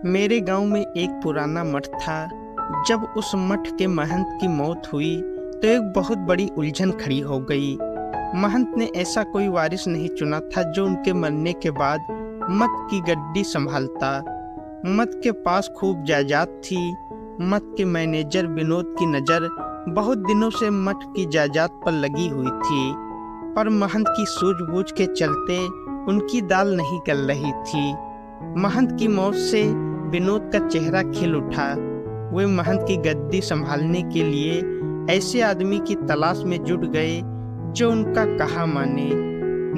मेरे गांव में एक पुराना मठ था। जब उस मठ के महंत की मौत हुई तो एक बहुत बड़ी उलझन खड़ी हो गई। महंत ने ऐसा कोई वारिस नहीं चुना था जो उनके मरने के बाद मठ की गद्दी संभालता। मठ के पास खूब जायदाद थी। मठ के मैनेजर विनोद की नज़र बहुत दिनों से मठ की जायदाद पर लगी हुई थी, पर महंत की सूझबूझ के चलते उनकी दाल नहीं गल रही थी। महंत की मौत से विनोद का चेहरा खिल उठा। वे महंत की गद्दी संभालने के लिए ऐसे आदमी की तलाश में जुट गए जो उनका कहा माने।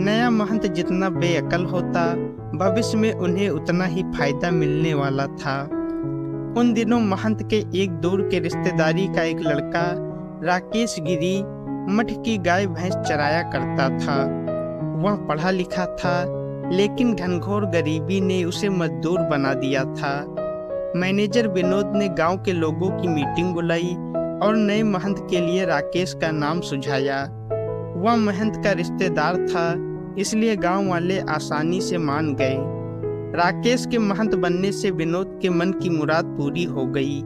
नया महंत जितना बेअकल होता, भविष्य में उन्हें उतना ही फायदा मिलने वाला था। उन दिनों महंत के एक दूर के रिश्तेदारी का एक लड़का राकेश गिरी मठ की गाय भैंस चराया करता था। वह पढ़ा लिखा था, लेकिन घनघोर गरीबी ने उसे मजदूर बना दिया था। मैनेजर विनोद ने गांव के लोगों की मीटिंग बुलाई और नए महंत के लिए राकेश का नाम सुझाया। वह महंत का रिश्तेदार था, इसलिए गांव वाले आसानी से मान गए। राकेश के महंत बनने से विनोद के मन की मुराद पूरी हो गई।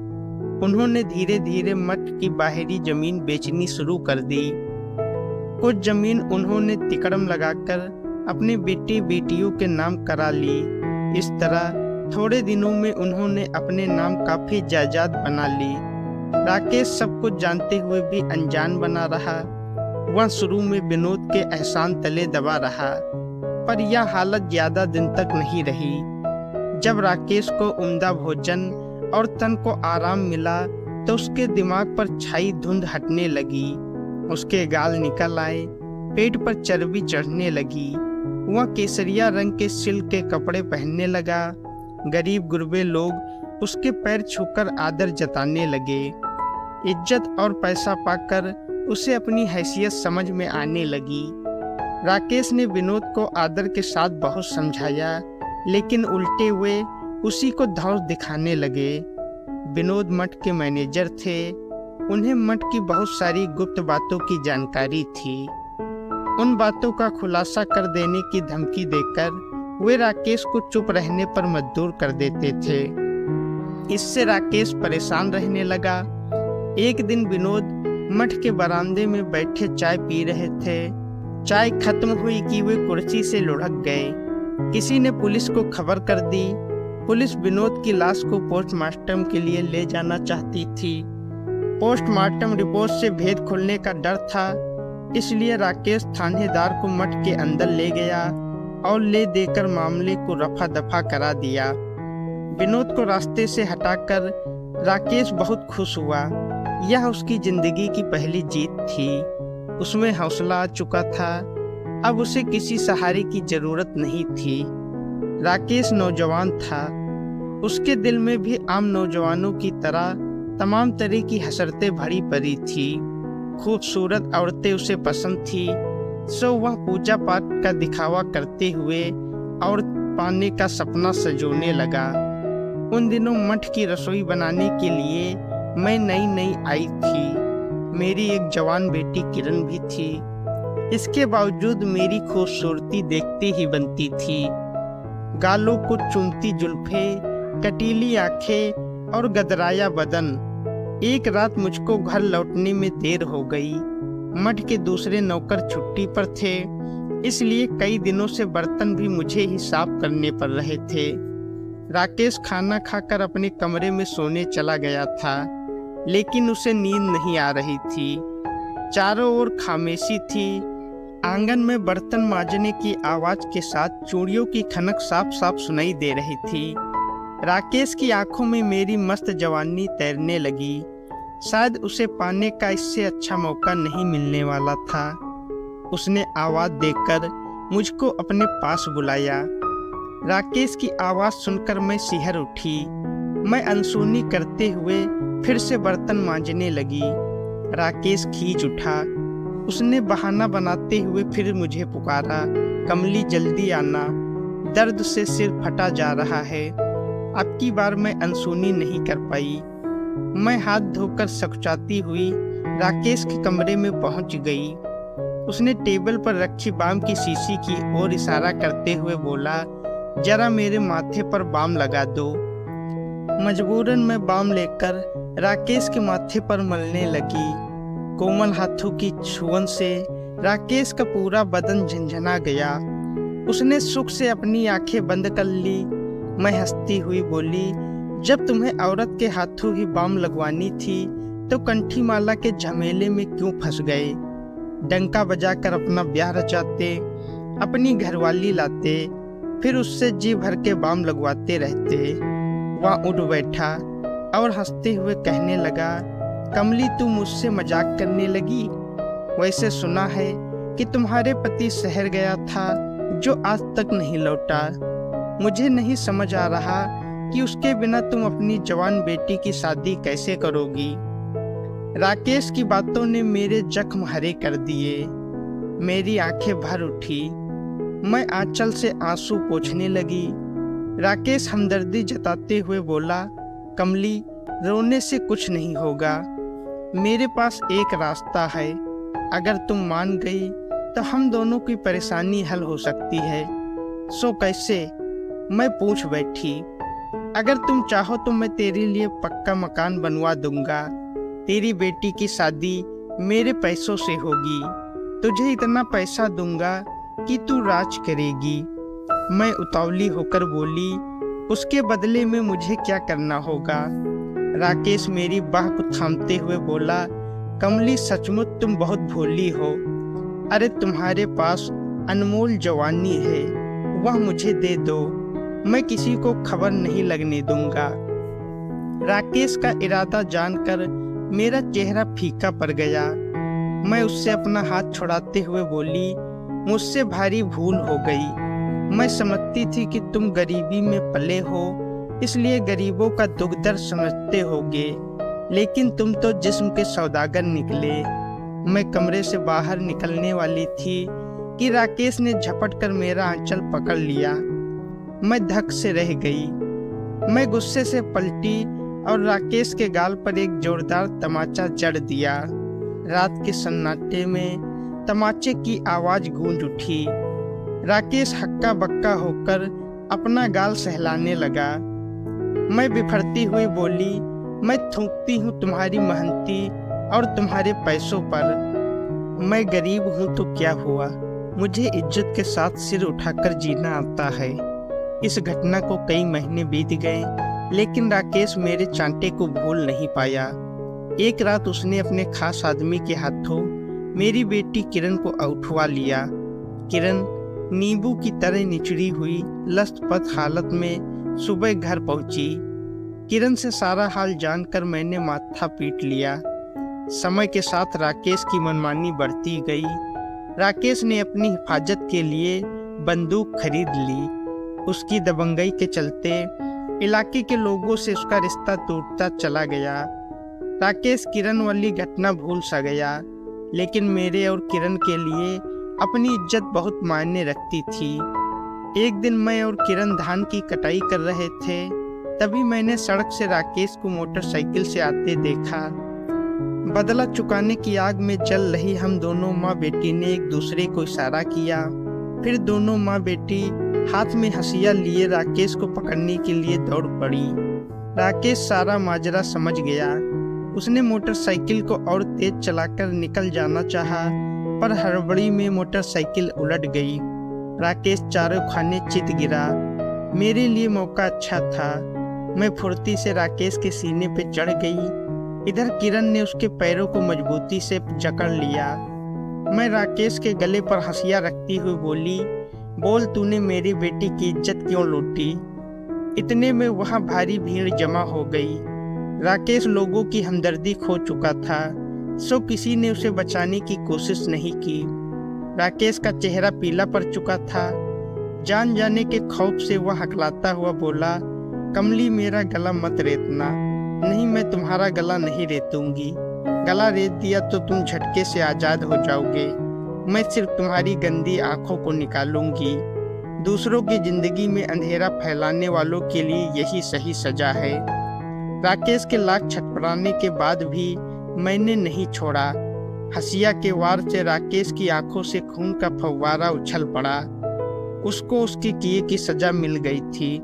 उन्होंने धीरे धीरे मठ की बाहरी जमीन बेचनी शुरू कर दी। कुछ जमीन उन्होंने तिकड़म लगाकर अपने बेटे बेटियों के नाम करा ली। इस तरह थोड़े दिनों में उन्होंने अपने नाम काफी जायदाद बना ली। राकेश सब कुछ जानते हुए भी अनजान बना रहा। वह शुरू में विनोद के एहसान तले दबा रहा, पर यह हालत ज्यादा दिन तक नहीं रही। जब राकेश को उम्दा भोजन और तन को आराम मिला तो उसके दिमाग पर छाई धुंध हटने लगी। उसके गाल निकल आए, पेट पर चर्बी चढ़ने लगी। वह केसरिया रंग के सिल्क के कपड़े पहनने लगा। गरीब गुरबे लोग उसके पैर छूकर आदर जताने लगे। इज्जत और पैसा पाकर उसे अपनी हैसियत समझ में आने लगी। राकेश ने विनोद को आदर के साथ बहुत समझाया, लेकिन उल्टे वे उसी को धौंस दिखाने लगे। विनोद मठ के मैनेजर थे। उन्हें मठ की बहुत सारी गुप्त बातों की जानकारी थी। उन बातों का खुलासा कर देने की धमकी देकर वे राकेश को चुप रहने पर मजबूर कर देते थे। इससे राकेश परेशान रहने लगा। एक दिन विनोद मठ के बरामदे में बैठे चाय पी रहे थे। चाय खत्म हुई कि वे कुर्सी से लुढ़क गए। किसी ने पुलिस को खबर कर दी। पुलिस विनोद की लाश को पोस्टमार्टम के लिए ले जाना चाहती थी। पोस्टमार्टम रिपोर्ट से भेद खुलने का डर था, इसलिए राकेश थानेदार को मठ के अंदर ले गया और ले देकर मामले को रफा दफा करा दिया। विनोद को रास्ते से हटाकर राकेश बहुत खुश हुआ। यह उसकी जिंदगी की पहली जीत थी। उसमें हौसला आ चुका था। अब उसे किसी सहारे की जरूरत नहीं थी। राकेश नौजवान था। उसके दिल में भी आम नौजवानों की तरह तमाम तरह की हसरतें भरी पड़ी थी। खूबसूरत औरतें उसे पसंद थी, सो वह पूजा पाठ का दिखावा करते हुए और पाने का सपना सजोने लगा। उन दिनों मठ की रसोई बनाने के लिए मैं नई नई आई थी। मेरी एक जवान बेटी किरण भी थी। इसके बावजूद मेरी खूबसूरती देखते ही बनती थी। गालों को चूमती जुल्फे, कटीली आंखें और गदराया बदन। एक रात मुझको घर लौटने में देर हो गई। मठ के दूसरे नौकर छुट्टी पर थे, इसलिए कई दिनों से बर्तन भी मुझे ही साफ करने पड़ रहे थे। राकेश खाना खाकर अपने कमरे में सोने चला गया था, लेकिन उसे नींद नहीं आ रही थी। चारों ओर खामोशी थी। आंगन में बर्तन मांजने की आवाज के साथ चूड़ियों की खनक साफ साफ सुनाई दे रही थी। राकेश की आंखों में मेरी मस्त जवानी तैरने लगी। शायद उसे पाने का इससे अच्छा मौका नहीं मिलने वाला था। उसने आवाज देकर मुझको अपने पास बुलाया। राकेश की आवाज सुनकर मैं सिहर उठी। मैं अनसुनी करते हुए फिर से बर्तन मांजने लगी। राकेश खींच उठा। उसने बहाना बनाते हुए फिर मुझे पुकारा, कमली जल्दी आना, दर्द से सिर फटा जा रहा है। अब की बार मैं अनसुनी नहीं कर पाई। मैं हाथ धोकर सकुचाती हुई राकेश के कमरे में पहुंच गई। उसने टेबल पर रखी बाम की शीशी की ओर इशारा करते हुए बोला, जरा मेरे माथे पर बाम लगा दो। मजबूरन मैं बाम लेकर राकेश के माथे पर मलने लगी। कोमल हाथों की छुअन से राकेश का पूरा बदन झंझना गया। उसने सुख से अपनी आंखें बंद कर ली। मैं हंसती हुई बोली, जब तुम्हें औरत के हाथों ही बाम लगवानी थी तो कंठी माला के झमेले में क्यों फंस गए? डंका बजाकर अपना ब्याह रचाते, अपनी घरवाली लाते, फिर उससे जी भर के बाम लगवाते रहते। वह उठ बैठा और हंसते हुए कहने लगा, कमली तू मुझसे मजाक करने लगी? वैसे सुना है कि तुम्हारे पति शहर गया था जो आज तक नहीं लौटा। मुझे नहीं समझ आ रहा कि उसके बिना तुम अपनी जवान बेटी की शादी कैसे करोगी। राकेश की बातों ने मेरे जख्म हरे कर दिए। मेरी आंखें भर उठी। मैं आंचल से आंसू पोंछने लगी। राकेश हमदर्दी जताते हुए बोला, कमली रोने से कुछ नहीं होगा। मेरे पास एक रास्ता है। अगर तुम मान गई तो हम दोनों की परेशानी हल हो सकती है। सो कैसे? मैं पूछ बैठी। अगर तुम चाहो तो मैं तेरे लिए पक्का मकान बनवा दूंगा। तेरी बेटी की शादी मेरे पैसों से होगी। तुझे इतना पैसा दूंगा कि तू राज करेगी। मैं उतावली होकर बोली, उसके बदले में मुझे क्या करना होगा? राकेश मेरी बाह को थामते हुए बोला, कमली सचमुच तुम बहुत भोली हो। अरे तुम्हारे पास अनमोल जवानी है, वह मुझे दे दो। मैं किसी को खबर नहीं लगने दूंगा। राकेश का इरादा जानकर मेरा चेहरा फीका पड़ गया। मैं उससे अपना हाथ छुड़ाते हुए बोली, मुझसे भारी भूल हो गई। मैं समझती थी कि तुम गरीबी में पले हो, इसलिए गरीबों का दुख दर्द समझते होगे, लेकिन तुम तो जिस्म के सौदागर निकले। मैं कमरे से बाहर निकलने वाली थी कि राकेश ने झपट कर मेरा आंचल पकड़ लिया। मैं धक से रह गई। मैं गुस्से से पलटी और राकेश के गाल पर एक जोरदार तमाचा जड़ दिया। रात के सन्नाटे में तमाचे की आवाज गूंज उठी। राकेश हक्का बक्का होकर अपना गाल सहलाने लगा। मैं बिफरती हुई बोली, मैं थूकती हूँ तुम्हारी महंती और तुम्हारे पैसों पर। मैं गरीब हूँ तो क्या हुआ, मुझे इज्जत के साथ सिर उठाकर जीना आता है। इस घटना को कई महीने बीत गए, लेकिन राकेश मेरे चांटे को भूल नहीं पाया। एक रात उसने अपने खास आदमी के हाथों मेरी बेटी किरण को उठवा लिया। किरण नींबू की तरह निचड़ी हुई लथपथ हालत में सुबह घर पहुंची। किरण से सारा हाल जानकर मैंने माथा पीट लिया। समय के साथ राकेश की मनमानी बढ़ती गई। राकेश ने अपनी हिफाजत के लिए बंदूक खरीद ली। उसकी दबंगई के चलते इलाके के लोगों से उसका रिश्ता टूटता चला गया। राकेश किरण वाली घटना भूल सा गया, लेकिन मेरे और किरण के लिए अपनी इज्जत बहुत मायने रखती थी। एक दिन मैं और किरण धान की कटाई कर रहे थे, तभी मैंने सड़क से राकेश को मोटरसाइकिल से आते देखा। बदला चुकाने की आग में जल रही हम दोनों माँ बेटी ने एक दूसरे को इशारा किया। फिर दोनों माँ बेटी हाथ में हंसिया लिए राकेश को पकड़ने के लिए दौड़ पड़ी। राकेश सारा माजरा समझ गया। उसने मोटरसाइकिल को और तेज चलाकर निकल जाना चाहा, पर हड़बड़ी में मोटरसाइकिल उलट गई। राकेश चारों खाने चित गिरा। मेरे लिए मौका अच्छा था। मैं फुर्ती से राकेश के सीने पे चढ़ गई। इधर किरण ने उसके पैरों को मजबूती से जकड़ लिया। मैं राकेश के गले पर हंसिया रखती हुई बोली, बोल तूने मेरी बेटी की इज्जत क्यों लूटी? इतने में वहाँ भारी भीड़ जमा हो गई। राकेश लोगों की हमदर्दी खो चुका था, सो किसी ने उसे बचाने की कोशिश नहीं की। राकेश का चेहरा पीला पड़ चुका था। जान जाने के खौफ से वह हकलाता हुआ बोला, कमली मेरा गला मत रेतना। नहीं, मैं तुम्हारा गला नहीं रेतूंगी। गला रेत दिया तो तुम झटके से आजाद हो जाओगे। मैं सिर्फ तुम्हारी गंदी आंखों को निकालूंगी। दूसरों की जिंदगी में अंधेरा फैलाने वालों के लिए यही सही सजा है। राकेश के लाख छटपटाने के बाद भी मैंने नहीं छोड़ा। हंसिया के वार से राकेश की आंखों से खून का फव्वारा उछल पड़ा। उसको उसके किए की सजा मिल गई थी।